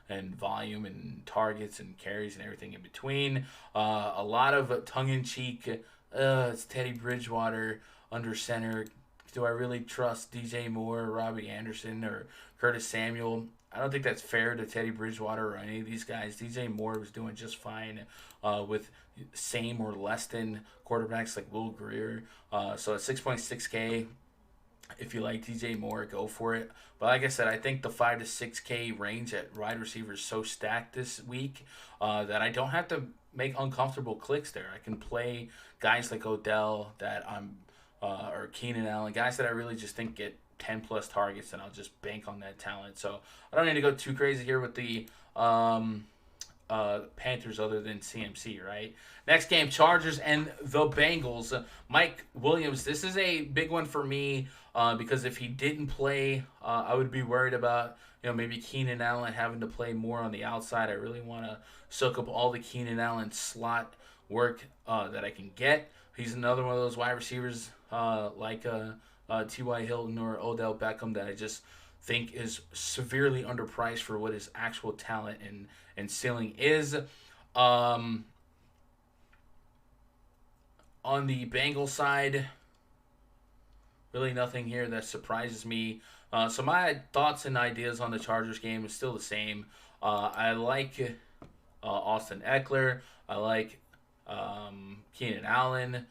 and volume and targets and carries and everything in between. A lot of tongue-in-cheek, it's Teddy Bridgewater under center. Do I really trust DJ Moore, Robbie Anderson, or Curtis Samuel? I don't think that's fair to Teddy Bridgewater or any of these guys. DJ Moore was doing just fine with same or less than quarterbacks like Will Grier. So at 6.6K, if you like DJ Moore, go for it. But like I said, I think the 5 to 6K range at wide receiver is so stacked this week that I don't have to make uncomfortable clicks there. I can play guys like Odell or Keenan Allen, guys that I really just think get 10 plus targets, and I'll just bank on that talent. So I don't need to go too crazy here with the Panthers other than CMC, right? Next game, Chargers and the Bengals. Mike Williams, this is a big one for me because if he didn't play, I would be worried about maybe Keenan Allen having to play more on the outside. I really want to soak up all the Keenan Allen slot work that I can get. He's another one of those wide receivers like T.Y. Hilton or Odell Beckham that I just think is severely underpriced for what his actual talent and ceiling is. On the Bengals side, really nothing here that surprises me. So my thoughts and ideas on the Chargers game is still the same. I like Austin Eckler. I like Keenan Allen.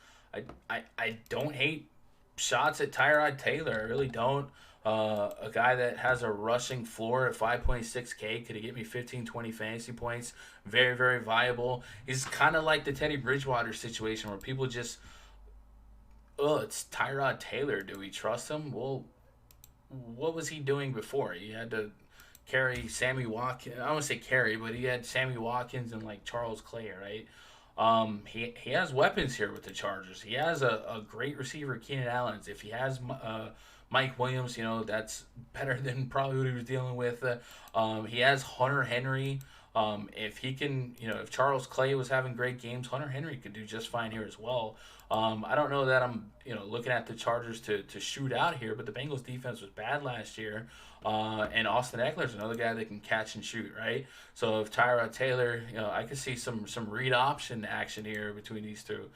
I don't hate shots at Tyrod Taylor. I really don't. A guy that has a rushing floor at 5.6K. Could he get me 15, 20 fantasy points? Very, very viable. He's kind of like the Teddy Bridgewater situation where people just, oh, it's Tyrod Taylor. Do we trust him? Well, what was he doing before? He had to carry Sammy Watkins. I don't want to say carry, but he had Sammy Watkins and like Charles Clay, right? He has weapons here with the Chargers. He has a great receiver, Keenan Allen. If he has Mike Williams, that's better than probably what he was dealing with. He has Hunter Henry. If he can, if Charles Clay was having great games, Hunter Henry could do just fine here as well. I don't know that I'm, looking at the Chargers to shoot out here, but the Bengals defense was bad last year. And Austin Eckler's another guy that can catch and shoot, right? So if Tyrod Taylor, I could see some read option action here between these two.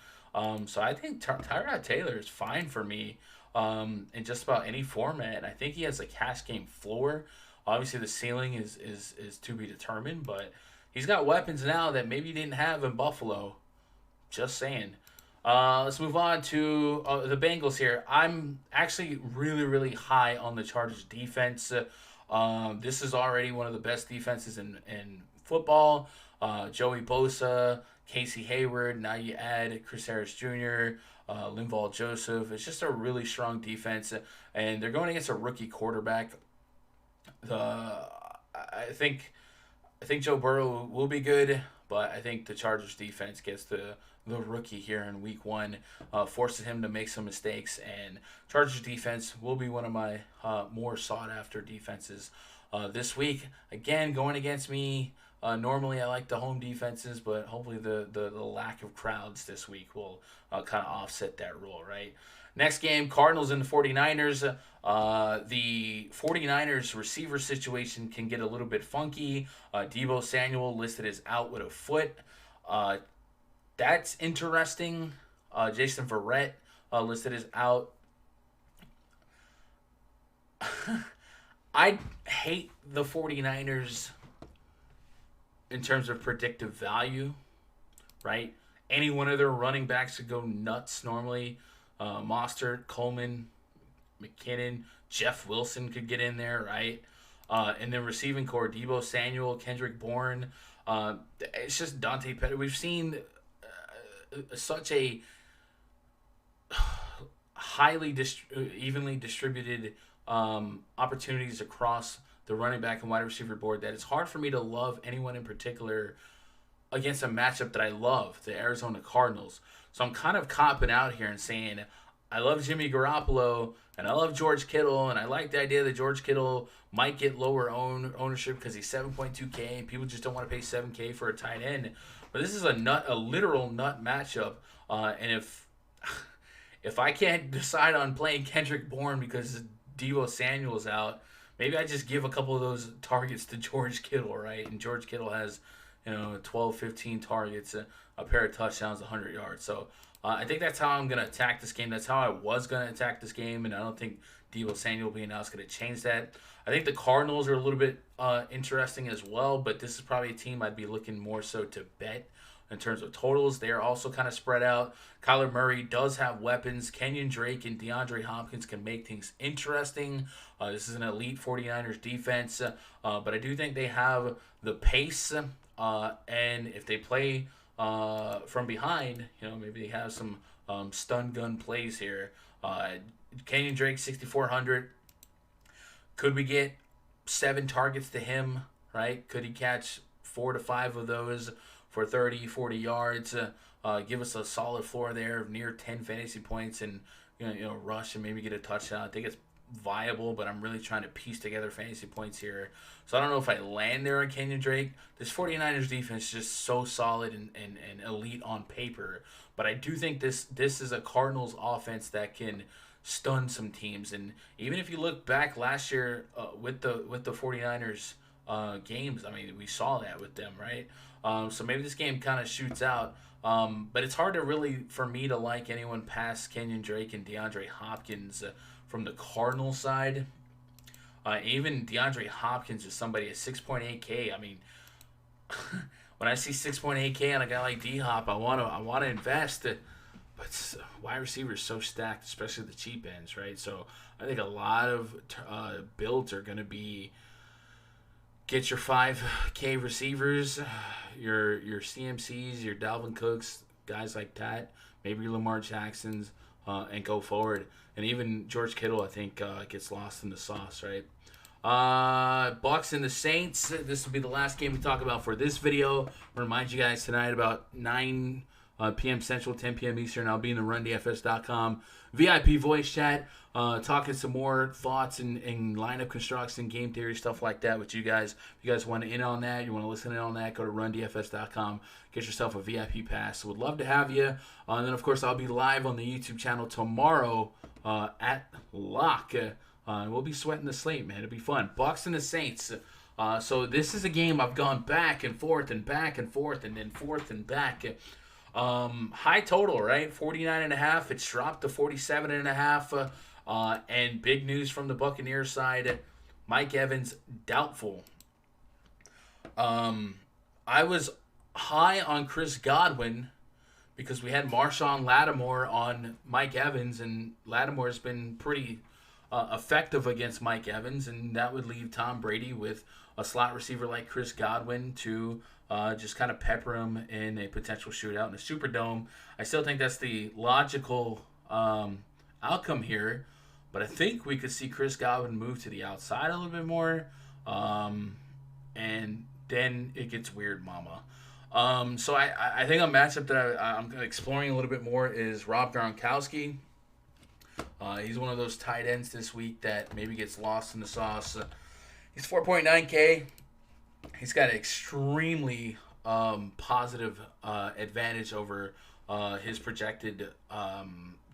So I think Tyrod Taylor is fine for me in just about any format. I think he has a cash game floor. Obviously, the ceiling is to be determined, but he's got weapons now that maybe he didn't have in Buffalo. Just saying. Let's move on to the Bengals here. I'm actually really, really high on the Chargers defense. This is already one of the best defenses in football. Joey Bosa, Casey Hayward. Now you add Chris Harris Jr., Linval Joseph. It's just a really strong defense, and they're going against a rookie quarterback. I think Joe Burrow will be good, but I think the Chargers defense gets the rookie here in week 1, forces him to make some mistakes, and Chargers defense will be one of my more sought after defenses this week. Again, going against me. Normally I like the home defenses, but hopefully the lack of crowds this week will kind of offset that rule, right? Next game, Cardinals and the 49ers. The 49ers receiver situation can get a little bit funky. Deebo Samuel listed as out with a foot. That's interesting. Jason Verrett listed as out. I hate the 49ers in terms of predictive value, right? Any one of their running backs could go nuts normally. Mostert, Coleman, McKinnon, Jeff Wilson could get in there, right? And then receiving core, Deebo Samuel, Kendrick Bourne. It's just Dante Pettit. We've seen such a highly evenly distributed opportunities across the running back and wide receiver board that it's hard for me to love anyone in particular against a matchup that I love, the Arizona Cardinals. So I'm kind of copping out here and saying I love Jimmy Garoppolo and I love George Kittle, and I like the idea that George Kittle might get lower ownership because he's 7.2K and people just don't want to pay 7K for a tight end. But this is a literal nut matchup, and if I can't decide on playing Kendrick Bourne because Deebo Samuel's out, maybe I just give a couple of those targets to George Kittle, right? And George Kittle has 12, 15 targets, a pair of touchdowns, 100 yards. So I think that's how I'm going to attack this game. That's how I was going to attack this game, and I don't think Deebo Samuel being out is going to change that. I think the Cardinals are a little bit interesting as well, but this is probably a team I'd be looking more so to bet in terms of totals. They are also kind of spread out. Kyler Murray does have weapons. Kenyon Drake and DeAndre Hopkins can make things interesting. This is an elite 49ers defense, but I do think they have the pace, and if they play from behind, maybe they have some stun gun plays here. Kenyon Drake, 6,400. Could we get 7 targets to him, right? Could he catch 4 to 5 of those for 30, 40 yards? Give us a solid floor there of near 10 fantasy points and, rush and maybe get a touchdown. I think it's viable, but I'm really trying to piece together fantasy points here. So I don't know if I land there on Kenyon Drake. This 49ers defense is just so solid and elite on paper. But I do think this is a Cardinals offense that can stun some teams. And even if you look back last year with the 49ers games, I mean, we saw that with them, right? So maybe this game kind of shoots out. But it's hard to really, for me, to like anyone past Kenyon Drake and DeAndre Hopkins from the Cardinal side. Even DeAndre Hopkins is somebody at 6.8K. I mean, when I see 6.8K on a guy like D-Hop, I want to invest. but wide receivers so stacked, especially the cheap ends, right? So I think a lot of builds are going to be get your 5K receivers, your CMCs, your Dalvin Cooks, guys like that, maybe your Lamar Jacksons, and go forward. And even George Kittle, I think, gets lost in the sauce, right? Bucks and the Saints. This will be the last game we talk about for this video. I'll remind you guys tonight about 9 p.m. Central, 10 p.m. Eastern. I'll be in the RunDFS.com VIP voice chat, talking some more thoughts and lineup construction, game theory, stuff like that with you guys. If you guys want to in on that, you want to listen in on that, go to RunDFS.com. Get yourself a VIP pass. Would love to have you. And then, of course, I'll be live on the YouTube channel tomorrow at lock. We'll be sweating the slate, man. It'll be fun. Bucks and the Saints. So this is a game I've gone back and forth and back and forth and then forth and back. High total, right? 49.5. It's dropped to 47.5. And big news from the Buccaneers side. Mike Evans, doubtful. I was high on Chris Godwin because we had Marshawn Lattimore on Mike Evans, and Lattimore's been pretty effective against Mike Evans, and that would leave Tom Brady with a slot receiver like Chris Godwin to just kind of pepper him in a potential shootout in the Superdome. I still think that's the logical outcome here, but I think we could see Chris Godwin move to the outside a little bit more, and then it gets weird, mama. So I think a matchup that I'm exploring a little bit more is Rob Gronkowski. He's one of those tight ends this week that maybe gets lost in the sauce. He's 4.9K. He's got an extremely positive advantage over his projected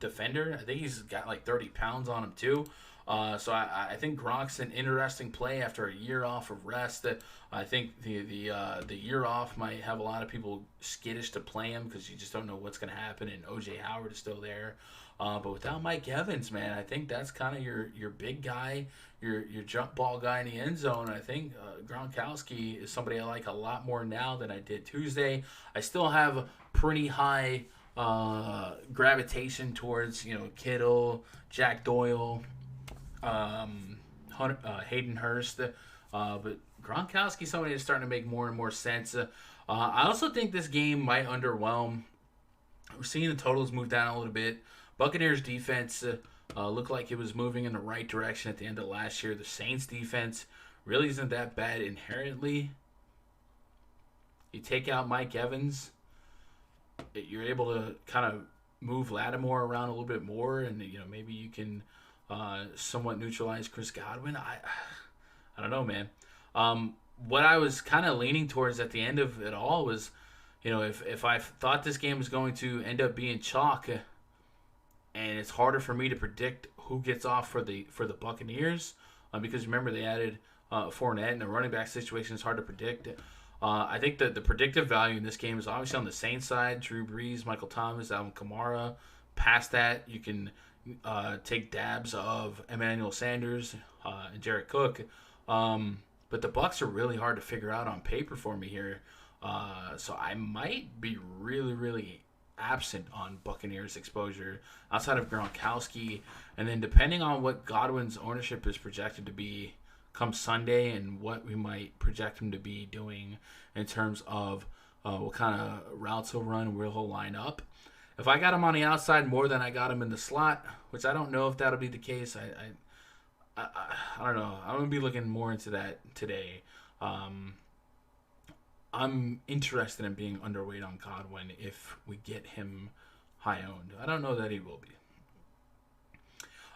defender. I think he's got like 30 pounds on him too. So I think Gronk's an interesting play after a year off of rest. I think the year off might have a lot of people skittish to play him because you just don't know what's going to happen, and O.J. Howard is still there. But without Mike Evans, man, I think that's kind of your big guy, your jump ball guy in the end zone. I think Gronkowski is somebody I like a lot more now than I did Tuesday. I still have pretty high gravitation towards Kittle, Jack Doyle, Hayden Hurst, but Gronkowski, somebody is starting to make more and more sense. I also think this game might underwhelm. We're seeing the totals move down a little bit. Buccaneers defense looked like it was moving in the right direction at the end of last year. The Saints defense really isn't that bad inherently. You take out Mike Evans, you're able to kind of move Lattimore around a little bit more, and maybe you can somewhat neutralize Chris Godwin. I don't know, man. What I was kind of leaning towards at the end of it all was, if I thought this game was going to end up being chalk, and it's harder for me to predict who gets off for the Buccaneers, because remember they added Fournette, and the running back situation is hard to predict. I think that the predictive value in this game is obviously on the Saints side. Drew Brees, Michael Thomas, Alvin Kamara. Past that, you can take dabs of Emmanuel Sanders and Jared Cook. But the Bucs are really hard to figure out on paper for me here. So I might be really, really absent on Buccaneers exposure outside of Gronkowski. And then depending on what Godwin's ownership is projected to be come Sunday and what we might project him to be doing in terms of what kind of routes he'll run and where he'll line up. If I got him on the outside more than I got him in the slot, which I don't know if that'll be the case, I don't know. I'm going to be looking more into that today. I'm interested in being underweight on Godwin if we get him high owned. I don't know that he will be.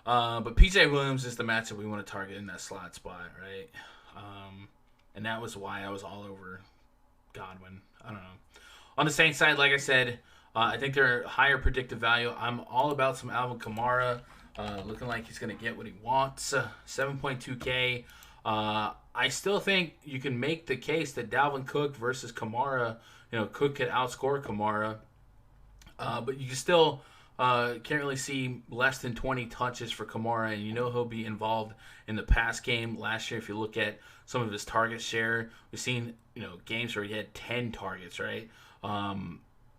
But PJ Williams is the matchup we want to target in that slot spot, right? And that was why I was all over Godwin. I don't know. On the Saints side, like I said, I think they're higher predictive value. I'm all about some Alvin Kamara. Looking like he's going to get what he wants. 7.2K. I still think you can make the case that Dalvin Cook versus Kamara, Cook could outscore Kamara. But you still can't really see less than 20 touches for Kamara, and he'll be involved in the pass game. Last year, if you look at some of his target share, we've seen, games where he had 10 targets, right?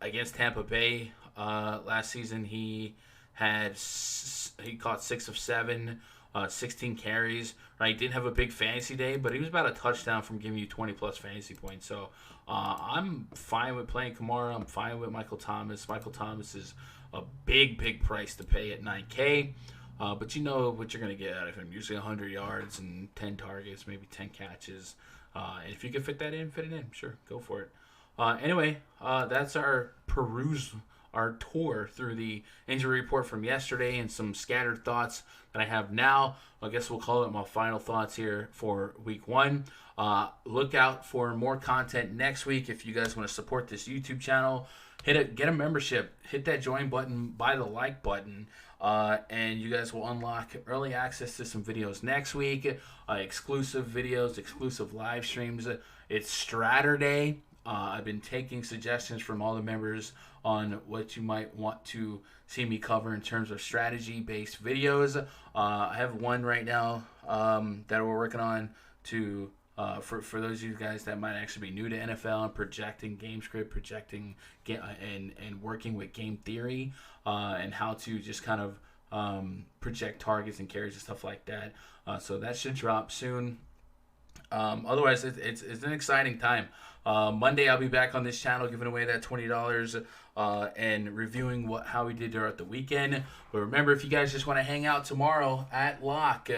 against Tampa Bay last season, he caught 6 of 7, 16 carries. Right, didn't have a big fantasy day, but he was about a touchdown from giving you 20 plus fantasy points. So I'm fine with playing Kamara. I'm fine with Michael Thomas. Michael Thomas is a big price to pay at $9K. But you know what you're going to get out of him. Usually 100 yards and 10 targets, maybe 10 catches. And if you can fit it in. Sure, go for it. Anyway, that's our tour through the injury report from yesterday and some scattered thoughts that I have now. I guess we'll call it my final thoughts here for week 1. Look out for more content next week. If you guys want to support this YouTube channel, get a membership, hit that join button, buy the like button, and you guys will unlock early access to some videos next week, exclusive videos, exclusive live streams. It's Straturday. I've been taking suggestions from all the members on what you might want to see me cover in terms of strategy-based videos. I have one right now that we're working on to for those of you guys that might actually be new to NFL and projecting game script, and working with game theory, and how to just kind of project targets and carries and stuff like that. So that should drop soon. Otherwise, it's an exciting time. Monday, I'll be back on this channel giving away that $20 and reviewing how we did throughout the weekend. But remember, if you guys just want to hang out tomorrow at Lock,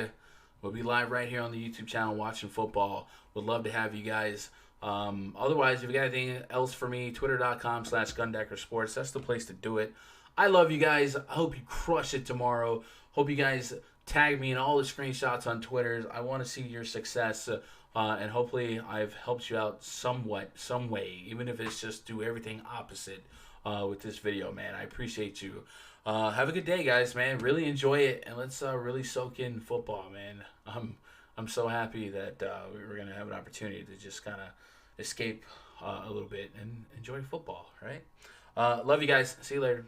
we'll be live right here on the YouTube channel watching football. Would love to have you guys. Otherwise, if you got anything else for me, twitter.com/GundeckerSports. That's the place to do it. I love you guys. I hope you crush it tomorrow. Hope you guys tag me in all the screenshots on Twitter. I want to see your success. And hopefully I've helped you out some way, even if it's just do everything opposite with this video, man. I appreciate you. Have a good day, guys, man. Really enjoy it, and let's really soak in football, man. I'm so happy that we're going to have an opportunity to just kind of escape a little bit and enjoy football, right? Love you guys. See you later.